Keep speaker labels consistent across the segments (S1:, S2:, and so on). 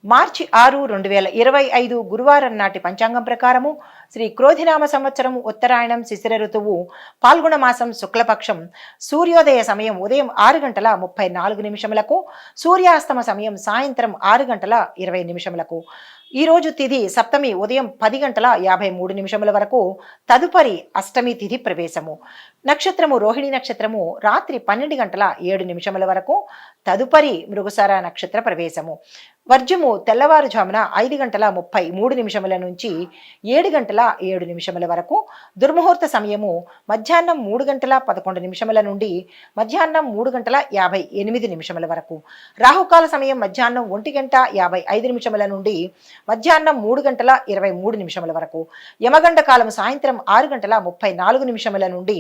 S1: మార్చి 6, 2025 గురువారం నాటి పంచాంగం ప్రకారము శ్రీ క్రోధినామ సంవత్సరం ఉత్తరాయణం శిశిర ఋతువు పాల్గొన మాసం శుక్లపక్షం సూర్యోదయ సమయం ఉదయం 6:34 సూర్యాస్తమ సమయం సాయంత్రం 6:20 ఈ రోజు తిథి సప్తమి ఉదయం 10:53 వరకు. తదుపరి అష్టమి తిథి ప్రవేశము. నక్షత్రము రోహిణి నక్షత్రము రాత్రి 12:07 వరకు. తదుపరి మృగశిర నక్షత్ర ప్రవేశము. వర్జము తెల్లవారుజామున 5:33 నుంచి 7:07 వరకు. దుర్ముహూర్త సమయము మధ్యాహ్నం 3:11 నుండి మధ్యాహ్నం 3:58 వరకు. రాహుకాల సమయం మధ్యాహ్నం 1:55 నుండి మధ్యాహ్నం 3:23 వరకు. యమగండ కాలం సాయంత్రం 6:34 నుండి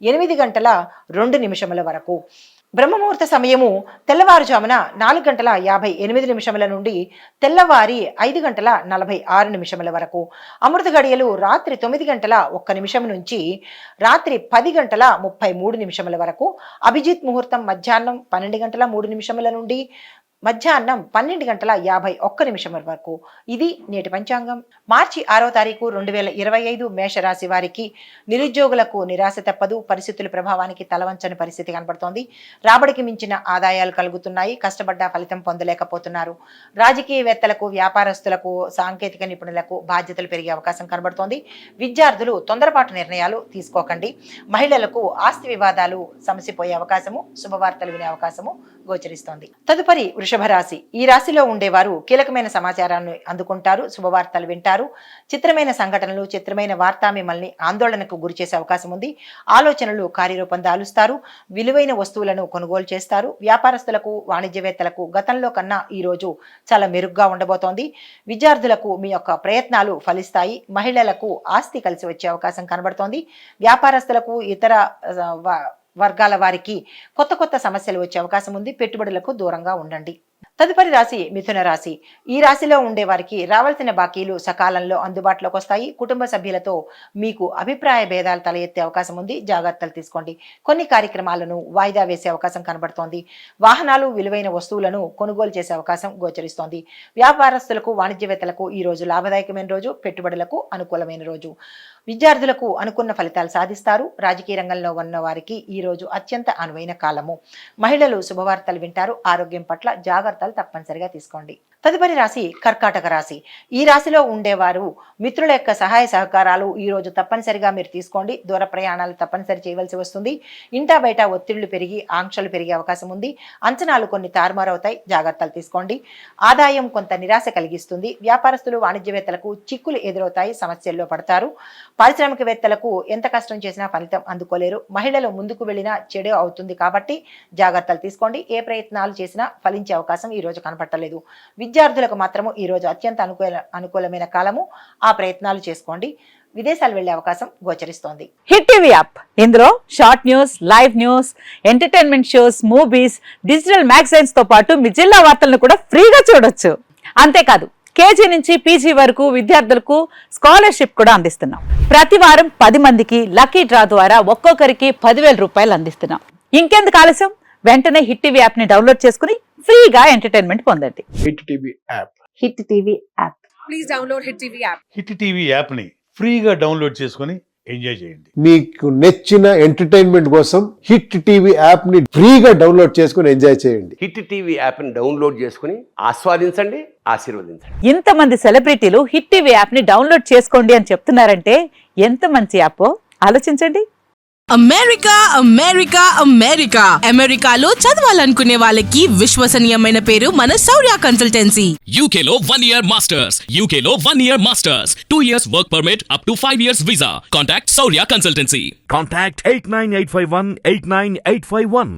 S1: 8:02 వరకు. బ్రహ్మముహూర్త సమయము తెల్లవారుజామున 4:58 నుండి తెల్లవారి 5:46 వరకు. అమృత గడియలు రాత్రి 9:01 నుంచి రాత్రి 10:33 వరకు. అభిజిత్ ముహూర్తం మధ్యాహ్నం 12:03 నుండి మధ్యాహ్నం 12:51 వరకు. ఇది నేటి పంచాంగం. మార్చి 6వ తారీఖు 2025 మేషరాశి వారికి నిరుద్యోగులకు నిరాశ తప్పదు. పరిస్థితుల ప్రభావానికి తలవంచని పరిస్థితి కనబడుతోంది. రాబడికి మించిన ఆదాయాలు కలుగుతున్నాయి. కష్టపడ్డ ఫలితం పొందలేకపోతున్నారు. రాజకీయవేత్తలకు, వ్యాపారస్తులకు, సాంకేతిక నిపుణులకు బాధ్యతలు పెరిగే అవకాశం కనబడుతోంది. విద్యార్థులు తొందరపాటు నిర్ణయాలు తీసుకోకండి. మహిళలకు ఆస్తి వివాదాలు సమసిపోయే అవకాశము, శుభవార్తలు వినే అవకాశము గోచరిస్తోంది. తదుపరి వృషభ రాశి. ఈ రాశిలో ఉండేవారు కీలకమైన సమాచారాన్ని అందుకుంటారు, శుభవార్తలు వింటారు. చిత్రమైన సంఘటనలు, చిత్రమైన వార్త మిమ్మల్ని ఆందోళనకు గురి చేసే అవకాశం ఉంది. ఆలోచనలు కార్యరూపం దాలుస్తారు. విలువైన వస్తువులను కొనుగోలు చేస్తారు. వ్యాపారస్తులకు, వాణిజ్యవేత్తలకు గతంలో కన్నా ఈ రోజు చాలా మెరుగ్గా ఉండబోతోంది. విద్యార్థులకు మీ యొక్క ప్రయత్నాలు ఫలిస్తాయి. మహిళలకు ఆస్తి కలిసి వచ్చే అవకాశం కనబడుతోంది. వ్యాపారస్తులకు, ఇతర వర్గాల వారికి కొత్త కొత్త సమస్యలు వచ్చే అవకాశం ఉంది. పెట్టుబడులకు దూరంగా ఉండండి. తదుపరి రాశి మిథున రాశి. ఈ రాశిలో ఉండే వారికి రావాల్సిన బాకీలు సకాలంలో అందుబాటులోకి వస్తాయి. కుటుంబ సభ్యులతో మీకు అభిప్రాయ భేదాలు తల ఎత్తే అవకాశం ఉంది. జాగ్రత్తలు తీసుకోండి. కొన్ని కార్యక్రమాలను వాయిదా వేసే అవకాశం కనబడుతోంది. వాహనాలు, విలువైన వస్తువులను కొనుగోలు చేసే అవకాశం గోచరిస్తోంది. వ్యాపారస్తులకు, వాణిజ్యవేత్తలకు ఈ రోజు లాభదాయకమైన రోజు. పెట్టుబడులకు అనుకూలమైన రోజు. విద్యార్థులకు అనుకున్న ఫలితాలు సాధిస్తారు. రాజకీయ రంగంలో ఉన్న వారికి ఈ రోజు అత్యంత అనువైన కాలము. మహిళలు శుభవార్తలు వింటారు. ఆరోగ్యం పట్ల జాగ్రత్తలు తప్పనిసరిగా తీసుకోండి. తదుపరి రాశి కర్కాటక రాశి. ఈ రాశిలో ఉండేవారు మిత్రుల యొక్క సహాయ సహకారాలు ఈ రోజు తప్పనిసరిగా మీరు తీసుకోండి. దూర ప్రయాణాలు తప్పనిసరి చేయవలసి వస్తుంది. ఇంటా బయట ఒత్తిళ్లు పెరిగి ఆంక్షలు పెరిగే అవకాశం ఉంది. అంచనాలు కొన్ని తారుమారవుతాయి. జాగ్రత్తలు తీసుకోండి. ఆదాయం కొంత నిరాశ కలిగిస్తుంది. వ్యాపారస్తులు, వాణిజ్యవేత్తలకు చిక్కులు ఎదురవుతాయి. సమస్యల్లో పడతారు. పారిశ్రామికవేత్తలకు ఎంత కష్టం చేసినా ఫలితం అందుకోలేరు. మహిళలు ముందుకు వెళ్ళినా చెడు అవుతుంది కాబట్టి జాగ్రత్తలు తీసుకోండి. ఏ ప్రయత్నాలు చేసినా ఫలించే అవకాశం ఈ రోజు కనపడలేదు. విద్యార్థులకు మాత్రము ఈ రోజు అత్యంత అనుకూలమైన కాలము. ఆ ప్రయత్నాలు చేసుకోండి. విదేశాలు వెళ్లే అవకాశం గోచరిస్తోంది.
S2: Hit TV app. ఇందులో short news, live news, entertainment shows, movies, digital magazines తో పాటు మీ జిల్లా వార్తలను కూడా ఫ్రీగా చూడొచ్చు. అంతేకాదు కేజీ నుంచి పీజీ వరకు విద్యార్థులకు స్కాలర్షిప్ కూడా అందిస్తున్నాం. ప్రతి వారం 10 మందికి లక్కీ డ్రా ద్వారా ఒక్కొక్కరికి 10,000 రూపాయలు అందిస్తున్నాం. ఇంకెందుకు ఆలస్యం? వెంటనే హిట్ టీవీ యాప్ ని డౌన్లోడ్ చేసుకుని ఫ్రీగా ఎంటర్టైన్మెంట్ పొందండి.
S3: Hit TV app.
S2: Hit TV app.
S4: Please download hit TV app.
S5: Hit TV app ని ఫ్రీగా డౌన్లోడ్ చేసుకుని ఎంజాయ్ చేయండి.
S3: మీకు నచ్చిన ఎంటర్టైన్మెంట్ కోసం హిట్ టీవీ యాప్ ని ఫ్రీగా డౌన్లోడ్ చేసుకుని ఎంజాయ్ చేయండి.
S6: హిట్ టీవీ యాప్ ని డౌన్లోడ్ చేసుకుని ఆస్వాదించండి, ఆశీర్వదించండి.
S2: ఇంతమంది సెలబ్రిటీలు హిట్ టీవీ యాప్ ని డౌన్లోడ్ చేసుకోండి అని చెప్తున్నారంటే ఎంత మంచి యాప్ ఆలోచించండి.
S4: అమెరికా అమెరికా అమెరికా అమెరికాలో చదవాలనుకునే వాళ్ళకి విశ్వసనీయమైన పేరు మన శౌర్య కన్సల్టెన్సీ.
S7: UK లో 1 year masters. UK లో 1 year masters. 2 years work permit up to 5 years visa. Contact Saurya Consultancy.
S8: Contact 89851 89851.